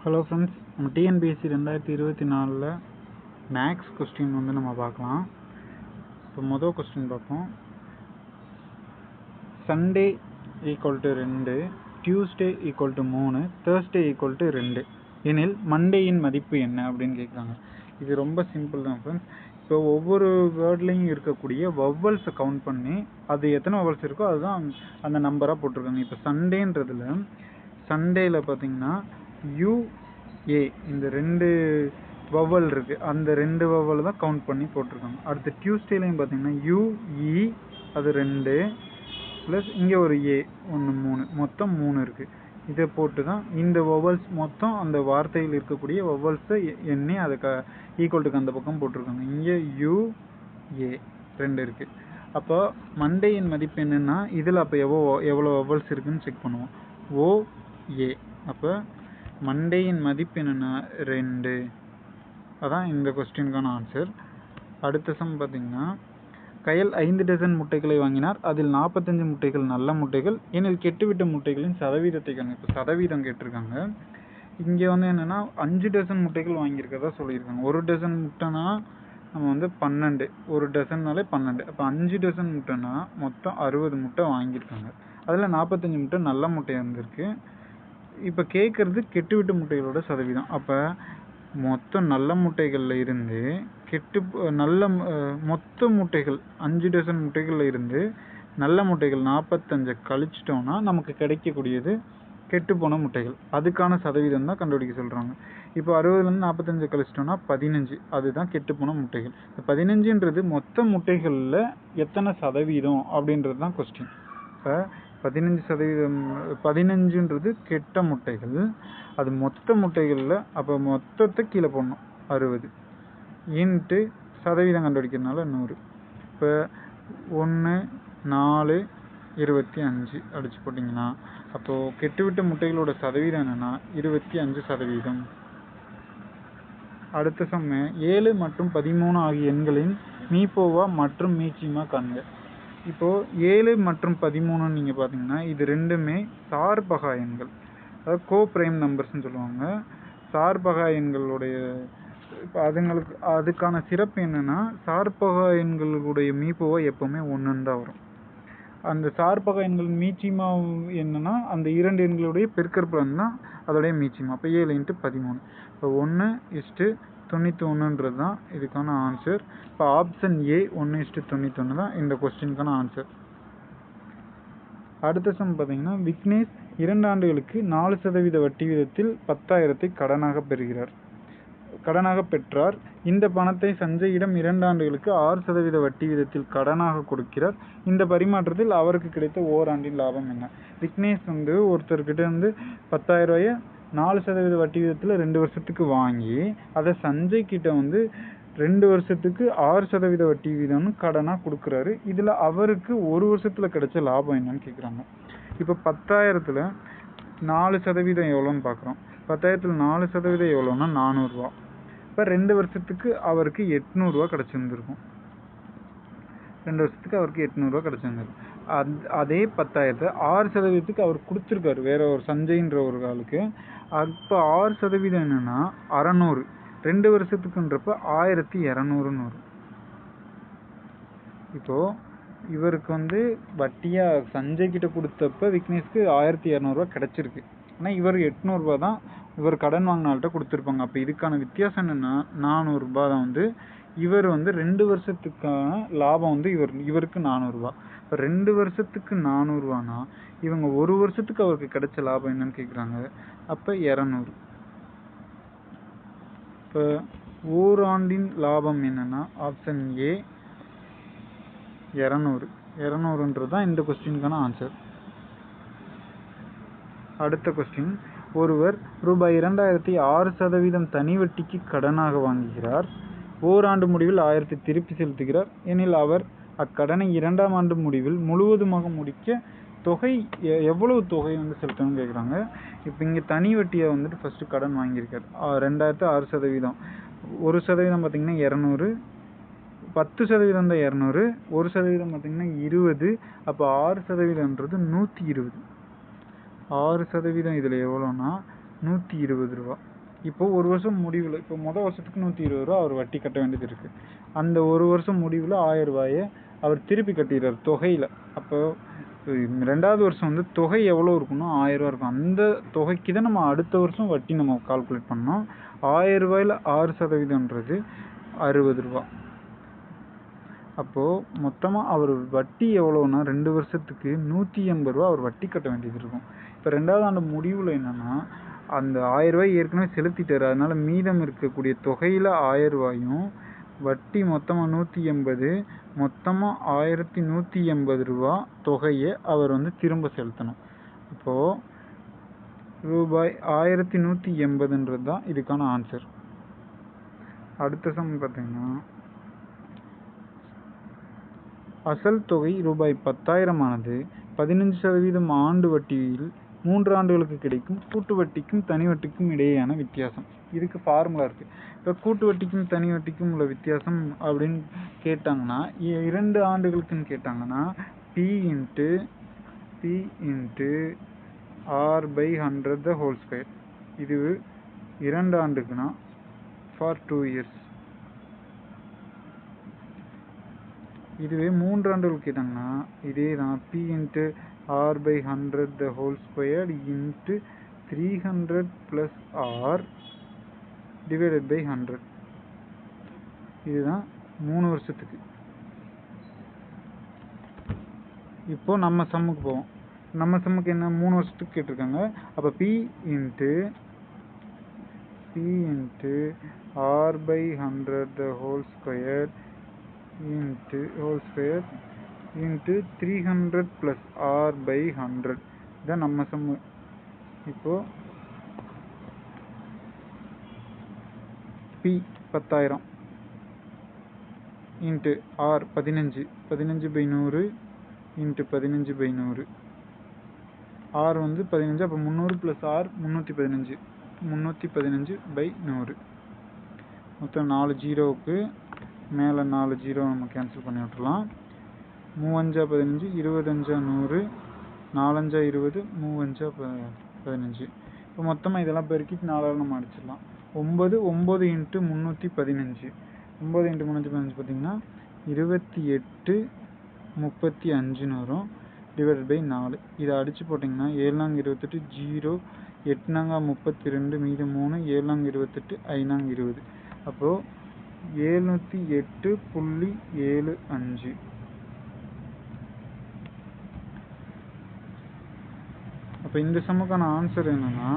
Hello friends, நம்ம TNPSC 2024 maths question வந்து நம்ம பார்க்கலாம். இப்போ மொதல் கொஸ்டின் பார்ப்போம். Sunday equal to 2, Tuesday equal to 3, Thursday equal to 2 எனில் மண்டேயின் மதிப்பு என்ன அப்படின்னு கேட்குறாங்க. இது ரொம்ப சிம்பிள் தான் ஃப்ரெண்ட்ஸ். இப்போ ஒவ்வொரு வேர்ட்லேயும் இருக்கக்கூடிய வவ்வல்ஸை கவுண்ட் பண்ணி அது எத்தனை வவ்வல்ஸ் இருக்கோ அதுதான் அந்த நம்பராக போட்டிருக்காங்க. இப்போ சண்டேன்றதுல சண்டேல பார்த்தீங்கன்னா யூஏ இந்த 2 வவ்வல் இருக்குது, அந்த 2 வவ்வல் தான் கவுண்ட் பண்ணி போட்டிருக்காங்க. அடுத்து டியூஸ்டேலையும் பார்த்தீங்கன்னா யூஇ அது 2 ப்ளஸ் இங்கே ஒரு ஏ 1 3 மொத்தம் 3 இருக்குது. இதை போட்டு தான் இந்த வவ்வல்ஸ் மொத்தம் அந்த வார்த்தையில் இருக்கக்கூடிய வவ்வல்ஸை எண்ணி அதை ஈக்குவல்ட்டுக்கு அந்த பக்கம் போட்டிருக்காங்க. இங்கே யூஏ 2 இருக்குது. அப்போ மண்டேயின் மதிப்பு என்னென்னா இதில் அப்போ எவ்வளோ வவ்வல்ஸ் இருக்குதுன்னு செக் பண்ணுவோம். ஓஏ அப்போ மண்டேயின் மதிப்பு என்னென்னா 2. அதான் இந்த கொஸ்டினுக்கான ஆன்சர். அடுத்த சம் பார்த்தீங்கன்னா, கயல் 5 டசன் முட்டைகளை வாங்கினார். அதில் 45 முட்டைகள் நல்ல முட்டைகள் எனில் கெட்டுவிட்ட முட்டைகளின் சதவீதத்தை காண்க. இப்போ சதவீதம் கேட்டிருக்காங்க. இங்கே வந்து என்னென்னா 5 டசன் முட்டைகள் வாங்கியிருக்கதா சொல்லியிருக்காங்க. ஒரு டசன் முட்டைனா நம்ம வந்து 12, ஒரு டசன்னாலே 12. அப்போ 5 டசன் முட்டைனா மொத்தம் 60 முட்டை வாங்கியிருக்காங்க. அதில் 45 முட்டை நல்ல முட்டையாக இருந்திருக்கு. இப்போ கேட்குறது கெட்டுவிட்ட முட்டைகளோட சதவீதம். அப்போ மொத்தம் நல்ல முட்டைகளில் இருந்து மொத்த முட்டைகள் 5 டசன் முட்டைகளில் இருந்து நல்ல முட்டைகள் 45 கழிச்சிட்டோம்னா நமக்கு கிடைக்கக்கூடியது கெட்டுப்போன முட்டைகள். அதுக்கான சதவீதம் தான் கண்டுபிடிக்க சொல்கிறாங்க. இப்போ 60லேருந்து 45 கழிச்சிட்டோம்னா 15, அதுதான் கெட்டுப்போன முட்டைகள். 15ன்றது மொத்த முட்டைகளில் எத்தனை சதவீதம் அப்படின்றது தான் கொஸ்டின். இப்போ 15%ன்றது கெட்ட முட்டைகள், அது மொத்த முட்டைகளில். அப்போ மொத்தத்தை கீழே போடணும் 60 இன்ட்டு சதவீதம் கண்டுபிடிக்கிறதுனால 100. இப்போ 1 4 25 அடிச்சு போட்டிங்கன்னா அப்போது கெட்டுவிட்ட முட்டைகளோட சதவீதம் என்னென்னா 25%. அடுத்த சம்ம 7 மற்றும் 13 ஆகிய எண்களின் மீப்போவா மற்றும் மீச்சிமா காண்க. இப்போது 7 மற்றும் 13 நீங்கள் பார்த்தீங்கன்னா இது ரெண்டுமே சார்பகா எண்கள், அதாவது கோ பிரைம் நம்பர்ஸ்ன்னு சொல்லுவாங்க. சார்பகா எண்களுடைய இப்போ அதுக்கான சிறப்பு என்னென்னா சார்பகா எண்களுடைய மீப்போவா எப்போவுமே 1 தான் வரும். அந்த சார்பகா எண்கள் மீச்சிமா என்னென்னா அந்த 2 எண்களுடைய பெருக்கற்பலன் தான் அதோடைய மீச்சிமா. அப்போ 7 × 13 இப்போ 1:91 தான் இதுக்கான ஆன்சர். இப்போ ஆப்ஷன் ஏ 1:91 தான் இந்த கொஸ்டினுக்கான ஆன்சர். அடுத்த சம் பார்த்தீங்கன்னா, விக்னேஷ் 2 ஆண்டுகளுக்கு 4% வட்டி வீதத்தில் 10,000 கடனாக பெற்றார். இந்த பணத்தை சஞ்சயிடம் 2 ஆண்டுகளுக்கு 6% வட்டி வீதத்தில் கடனாக கொடுக்கிறார். இந்த பரிமாற்றத்தில் அவருக்கு கிடைத்த ஓராண்டின் லாபம் என்ன? விக்னேஷ் வந்து ஒருத்தர்கிட்ட இருந்து 10,000 4% வட்டி வீதத்தில் 2 வருஷத்துக்கு வாங்கி அதை சஞ்சய் கிட்ட வந்து 2 வருஷத்துக்கு 6% வட்டி வீதம்னு கடனாக கொடுக்குறாரு. இதில் அவருக்கு ஒரு வருஷத்தில் கிடைச்ச லாபம் என்னன்னு கேட்குறாங்க. இப்போ 10,000ல் 4% எவ்வளோன்னு பார்க்குறோம். 10,000ல் 4% எவ்வளோன்னா 400 ரூபா. இப்போ 2 வருஷத்துக்கு அவருக்கு 800 ரூபா கிடச்சிருந்துருக்கும். 2 வருஷத்துக்கு அவருக்கு 800 ரூபா கிடச்சிருந்துருக்கு. அதே 10,000 6%க்கு அவர் கொடுத்துருக்காரு வேற ஒரு சஞ்சய்ன்ற ஒரு ஆளுக்கு. அப்போ 6% என்னன்னா 600, 2 வருஷத்துக்குன்றப்ப 1200 வரும். இப்போ இவருக்கு வந்து வட்டியா சஞ்சய் கிட்ட கொடுத்தப்ப விக்னேஷ்க்கு 1200 ரூபா கிடைச்சிருக்கு. ஆனால் இவர் 800 ரூபா தான் இவர் கடன் வாங்கினால்கிட்ட கொடுத்துருப்பாங்க. அப்போ இதுக்கான வித்தியாசம் என்னென்னா 400 ரூபா தான் வந்து இவர் வந்து 2 வருஷத்துக்கான லாபம் வந்து இவருக்கு 400 ரூபா. இப்போ 2 வருஷத்துக்கு 400 ரூபானா இவங்க ஒரு வருஷத்துக்கு அவருக்கு கிடைச்ச லாபம் என்னன்னு கேட்குறாங்க. அப்போ 200. இப்போ ஓராண்டின் லாபம் என்னன்னா ஆப்ஷன் ஏ 200 தான் இந்த கொஸ்டினுக்கான ஆன்சர். அடுத்த கொஸ்டின், ஒருவர் ரூபாய் 2,000 6% தனி வட்டிக்கு கடனாக வாங்குகிறார். ஓராண்டு முடிவில் 1000 திருப்பி செலுத்துகிறார். எனில் அவர் அக்கடனை 2ஆம் ஆண்டு முடிவில் முழுவதுமாக முடிக்க தொகை எவ்வளவு தொகை வந்து செலுத்தணும்னு கேட்குறாங்க. இப்போ இங்கே தனி வட்டியை வந்துட்டு ஃபஸ்ட்டு கடன் வாங்கியிருக்கார். 2,000 6%, 1% பார்த்தீங்கன்னா 200, 10% தான் 200, 1% பார்த்தீங்கன்னா 20. அப்போ 6%ன்றது 120. 6% இதில் எவ்வளோன்னா 120 ரூபா. இப்போ ஒரு வருஷம் முடிவில், இப்போ மொதல் வருஷத்துக்கு 120 ரூபா அவர் வட்டி கட்ட வேண்டியது இருக்குது. அந்த ஒரு வருஷம் முடிவில் 1000 ரூபாயை அவர் திருப்பி கட்டிடுறார் தொகையில். அப்போ 2வது வருஷம் வந்து தொகை எவ்வளோ இருக்குன்னா 1000 ரூபா இருக்கும். அந்த தொகைக்கு தான் நம்ம அடுத்த வருஷம் வட்டி நம்ம கால்குலேட் பண்ணோம். 1000 ரூபாயில் 6% 60 ரூபா. அப்போது மொத்தமாக அவர் வட்டி எவ்வளோன்னா 2 வருஷத்துக்கு 180 ரூபா அவர் வட்டி கட்ட வேண்டியது இருக்கும். இப்போ 2வது ஆண்டு முடிவில் என்னென்னா அந்த 1000 ரூபாய் ஏற்கனவே செலுத்திட்டார். அதனால் மீதம் இருக்கக்கூடிய தொகையில் 1000 ரூபாயும் வட்டி மொத்தமாக 180, மொத்தமாக 1180 ரூபா தொகையை அவர் வந்து திரும்ப செலுத்தணும். இப்போது ரூபாய் 1180ன்றது தான் இதுக்கான ஆன்சர். அடுத்த சம் பார்த்தீங்கன்னா அசல் தொகை ரூபாய் 10,000 ஆனது 15% ஆண்டு வட்டியில் 3 ஆண்டுகளுக்கு கிடைக்கும் கூட்டு வட்டிக்கும் தனி வட்டிக்கும் இடையேயான வித்தியாசம். இதுக்கு ஃபார்முலா இருக்குது. இப்போ கூட்டு வட்டிக்கும் தனி வட்டிக்கும் உள்ள வித்தியாசம் அப்படின்னு கேட்டாங்கன்னா 2 ஆண்டுகளுக்குன்னு கேட்டாங்கன்னா P into R/100 the whole square. இது 2 ஆண்டுக்குன்னா ஃபார் 2 இயர்ஸ். இதுவே 3 ஆண்டுகள் கேட்டாங்கன்னா இதே தான் P into R/100 the whole square into 300 plus R divided by 100. இதுதான் 3 வருஷத்துக்கு. இப்போ நம்ம சம்முக்கு போவோம். நம்ம சம்முக்கு என்ன 3 வருஷத்துக்கு கேட்டிருக்காங்க. அப்போ P into R/100 the whole square into 300 plus R/100 இதான் நம்ம சம்மு. இப்போது P 10,000 into R 15/100 into 15/100. R வந்து 15, அப்போ 300 plus R 315/100. மொத்தம் 4 ஜீரோவுக்கு மேலே 4 ஜீரோ நம்ம கேன்சல் பண்ணி விட்டுறலாம். 3 5 15, 25 100, 4 5 20, 3 5 15. இப்போ மொத்தமாக இதெல்லாம் பெருக்கிட்டு 4ஆல் நம்ம அடிச்சிடலாம். 9 இன்ட்டு 315. 9 இன்ட்டு 315 பார்த்தீங்கன்னா 28/35 வரும். Divided by 4. இதை அடித்து போட்டிங்கன்னா 7 நாங்க 28, 0, 8 நாங்க 32, மீது 3, 7 நாங்க 28, 5 நாங்க 20. அப்போது 708.75. அப்போ இந்த சம்முக்கான ஆன்சர் என்னன்னா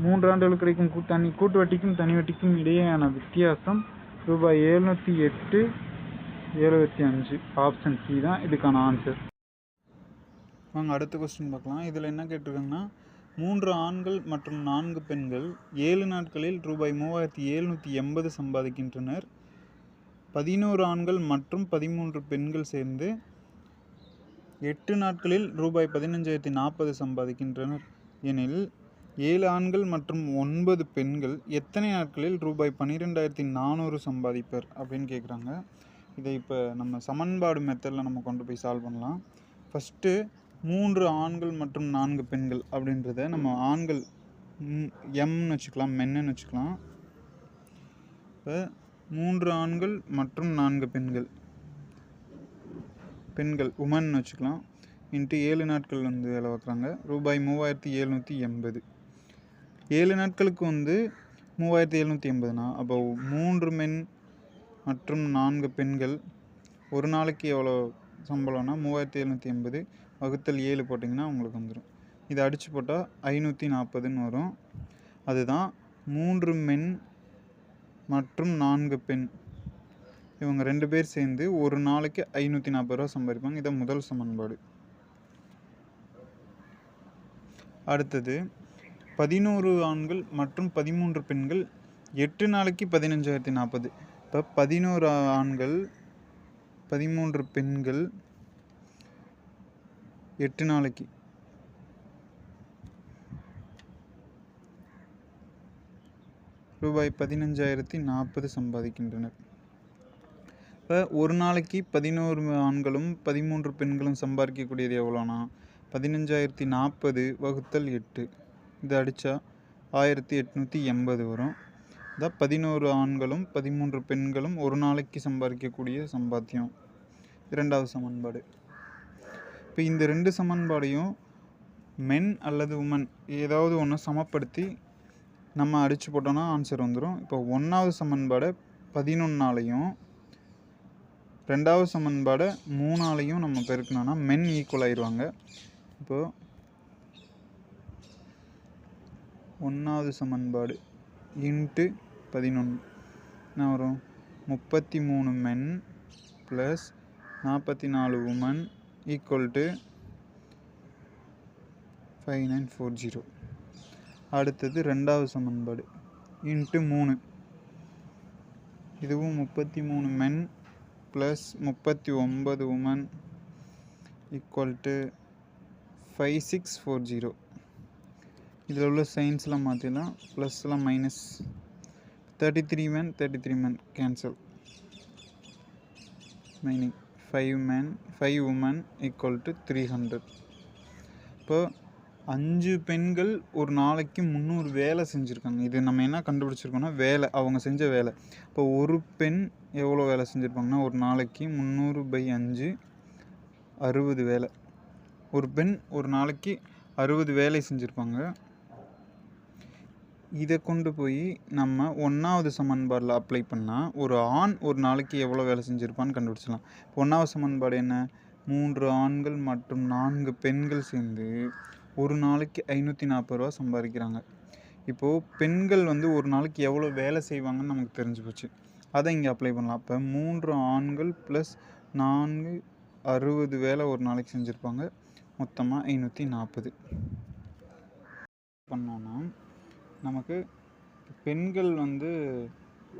3 ஆண்டுகள் கிடைக்கும் கூட்டு வட்டிக்கும் தனி வட்டிக்கும் இடையேயான வித்தியாசம் ரூபாய் 708.75. ஆப்ஷன் சி தான் இதுக்கான ஆன்சர். வாங்க அடுத்த கொஸ்டின் பார்க்கலாம். இதில் என்ன கேட்டிருக்காங்கன்னா 3 ஆண்கள் மற்றும் 4 பெண்கள் 7 நாட்களில் ரூபாய் 3,780 சம்பாதிக்கின்றனர். 11 ஆண்கள் மற்றும் 13 பெண்கள் சேர்ந்து 8 நாட்களில் ரூபாய் 15,040 சம்பாதிக்கின்றனர் எனில் 7 ஆண்கள் மற்றும் 9 பெண்கள் எத்தனை நாட்களில் ரூபாய் 12,400 சம்பாதிப்பர் அப்படின்னு கேட்குறாங்க. இதை இப்போ நம்ம சமன்பாடு மெத்தடில் நம்ம கொண்டு போய் சால்வ் பண்ணலாம். ஃபஸ்ட்டு 3 ஆண்கள் மற்றும் 4 பெண்கள் அப்படின்றத நம்ம ஆண்கள் எம்னு வச்சுக்கலாம், மென்னு வச்சுக்கலாம். இப்போ 3 ஆண்கள் மற்றும் 4 பெண்கள் உமன் வச்சுக்கலாம். இன்ட்டு 7 நாட்கள் வந்து வேலை பார்க்குறாங்க. ரூபாய் 3,780. 7 நாட்களுக்கு வந்து 3,780னா அப்போ 3 மென் மற்றும் 4 பெண்கள் ஒரு நாளைக்கு எவ்வளோ சம்பளம்னா 3,780 வகுத்தல் 7 போட்டிங்கன்னா உங்களுக்கு வந்துடும். இதை அடித்து போட்டால் 540ன்னு வரும். அதுதான் 3 மென் மற்றும் 4 பெண் இவங்க 2 பேர் சேர்ந்து ஒரு நாளைக்கு 540 ரூபா சம்பாதிப்பாங்க. இதான் முதல் சமன்பாடு. அடுத்தது 11 ஆண்கள் மற்றும் 13 பெண்கள் 8 நாளைக்கு 15,040. இப்போ 11 ஆண்கள் 13 பெண்கள் 8 நாளைக்கு ரூபாய் 15,040 சம்பாதிக்கின்றனர். இப்போ ஒரு நாளைக்கு 11 ஆண்களும் 13 பெண்களும் சம்பாதிக்கக்கூடியது எவ்வளோனா 15,040 வகுத்தல் 8. இதை அடித்தா 1880 வரும். இதான் 11 ஆண்களும் 13 பெண்களும் ஒரு நாளைக்கு சம்பாதிக்கக்கூடிய சம்பாத்தியம். இரண்டாவது சமன்பாடு. இப்போ இந்த 2 சமன்பாடையும் மென் அல்லது உமன் ஏதாவது ஒன்று சமப்படுத்தி நம்ம அடித்து போட்டோன்னா ஆன்சர் வந்துடும். இப்போ 1வது சமன்பாடை 11ஆலையும் 2வது சமன்பாடை 3ஆலையும் நம்ம பெருக்கணும்னா மென் ஈக்குவல் ஆயிடுவாங்க. இப்போது 1வது சமன்பாடு இன்ட்டு 11 என்ன வரும்? 33 men plus 44 women equal to 5940. அடுத்தது 2வது சமன்பாடு இன்ட்டு 3, இதுவும் 33 men plus 39 women equal to 5640. இதில் உள்ள சைன்ஸ்லாம் மாற்றிடலாம், ப்ளஸ்லாம் மைனஸ். 33 men 33 men கேன்சல், மைனிங் 5 women ஈக்குவல் டு 300. இப்போ 5 பெண்கள் ஒரு நாளைக்கு 300 வேலை செஞ்சுருக்காங்க. இது நம்ம என்ன கண்டுபிடிச்சிருக்கோம்னா வேலை, அவங்க செஞ்ச வேலை. இப்போ ஒரு பெண் எவ்வளோ வேலை செஞ்சுருப்பாங்கன்னா ஒரு நாளைக்கு 300/5 60 வேலை. ஒரு பெண் ஒரு நாளைக்கு 60 வேலை செஞ்சுருப்பாங்க. இதை கொண்டு போய் நம்ம 1வது சமன்பாடில் அப்ளை பண்ணால் ஒரு ஆண் ஒரு நாளைக்கு எவ்வளோ வேலை செஞ்சுருப்பான்னு கண்டுபிடிச்சிடலாம். இப்போ 1வது சமன்பாடு என்ன? 3 ஆண்கள் மற்றும் 4 பெண்கள் சேர்ந்து ஒரு நாளைக்கு 540 ரூபா சம்பாதிக்கிறாங்க. இப்போது பெண்கள் ஒரு நாளைக்கு எவ்வளோ வேலை செய்வாங்கன்னு நமக்கு தெரிஞ்சு போச்சு. அதை இங்கே அப்ளை பண்ணலாம். அப்போ 3 ஆண்கள் ப்ளஸ் 4 60 வேலை ஒரு நாளைக்கு செஞ்சுருப்பாங்க. மொத்தமாக 540 பண்ணோன்னா நமக்கு பெண்கள்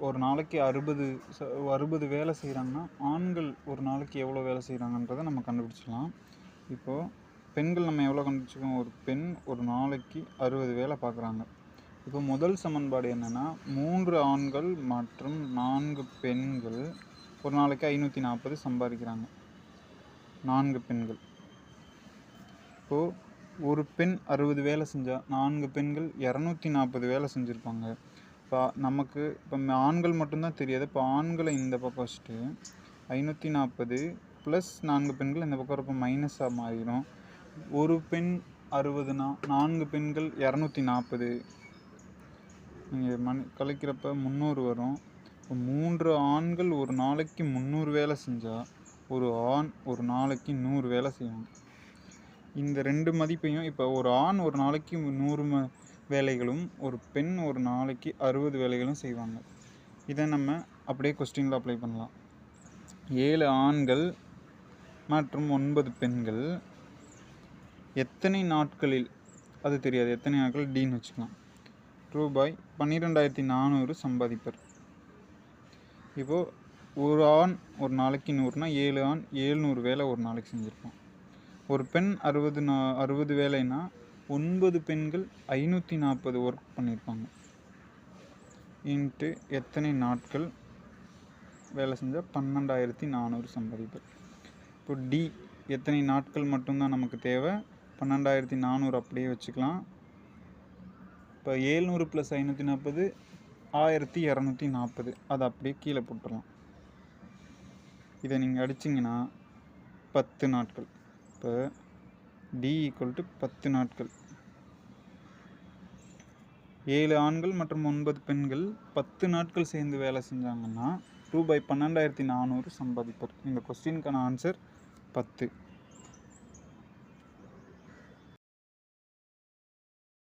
ஒரு நாளைக்கு 60 வேலை செய்கிறாங்கன்னா ஆண்கள் ஒரு நாளைக்கு எவ்வளோ வேலை செய்கிறாங்கன்றதை நம்ம கண்டுபிடிச்சிடலாம். இப்போது பெண்கள் நம்ம எவ்வளோ கண்டுபிடிச்சிக்கோம்? ஒரு பெண் ஒரு நாளைக்கு 60 வேலை பார்க்குறாங்க. இப்போ முதல் சமன்பாடு என்னென்னா 3 ஆண்கள் மற்றும் 4 பெண்கள் ஒரு நாளைக்கு 540 சம்பாதிக்கிறாங்க. 4 பெண்கள். இப்போது ஒரு பெண் 60 வேலை செஞ்சால் 4 பெண்கள் 240 வேலை செஞ்சுருப்பாங்க. இப்போ நமக்கு இப்போ ஆண்கள் மட்டும்தான் தெரியாது. இப்போ ஆண்களை இந்த பக்கம் வச்சுட்டு 540 ப்ளஸ் 4 பெண்கள் இந்த பக்கம் இருப்போம், மைனஸாக மாறிடும். ஒரு பெண் 60னா 4 பெண்கள் 240, நீங்கள் கழிக்கிறப்ப 300 வரும். இப்போ 3 ஆண்கள் ஒரு நாளைக்கு 300 வேலை செஞ்சால் ஒரு ஆண் ஒரு நாளைக்கு 100 வேலை செய்வாங்க. இந்த 2 மதிப்பையும் இப்போ ஒரு ஆண் ஒரு நாளைக்கு 100 வேலைகளும் ஒரு பெண் ஒரு நாளைக்கு 60 வேலைகளும் செய்வாங்க. இதை நம்ம அப்படியே கொஸ்டினில் அப்ளை பண்ணலாம். 7 ஆண்கள் மற்றும் 9 பெண்கள் எத்தனை நாட்களில், அது தெரியாது, எத்தனை நாட்கள் டின்னு வச்சுக்கலாம், ரூபாய் 12,400 சம்பாதிப்பர். இப்போது ஒரு ஆண் ஒரு நாளைக்கு 100னா 7 ஆண் 700 வேலை ஒரு நாளைக்கு செஞ்சுருப்பான். ஒரு பெண் 60 வேலைன்னா 9 பெண்கள் 540 ஒர்க் பண்ணியிருப்பாங்க. இன்ட்டு எத்தனை நாட்கள் வேலை செஞ்சால் 12,400 சம்பாதிப்பர். இப்போ டி எத்தனை நாட்கள் மட்டும்தான் நமக்கு தேவை, 12,400 அப்படியே வச்சுக்கலாம். இப்போ 700 + 540 1240, அதை அப்படியே கீழே போட்டுடலாம். இதை நீங்கள் அடிச்சிங்கன்னா 10 நாட்கள். இப்போ டி ஈக்குவல் டு 10 நாட்கள். 7 ஆண்கள் மற்றும் 9 பெண்கள் 10 நாட்கள் சேர்ந்து வேலை செஞ்சாங்கன்னா ரூபாய் 12,400 சம்பாதிப்பர். இந்த கொஸ்டினுக்கான ஆன்சர் 10.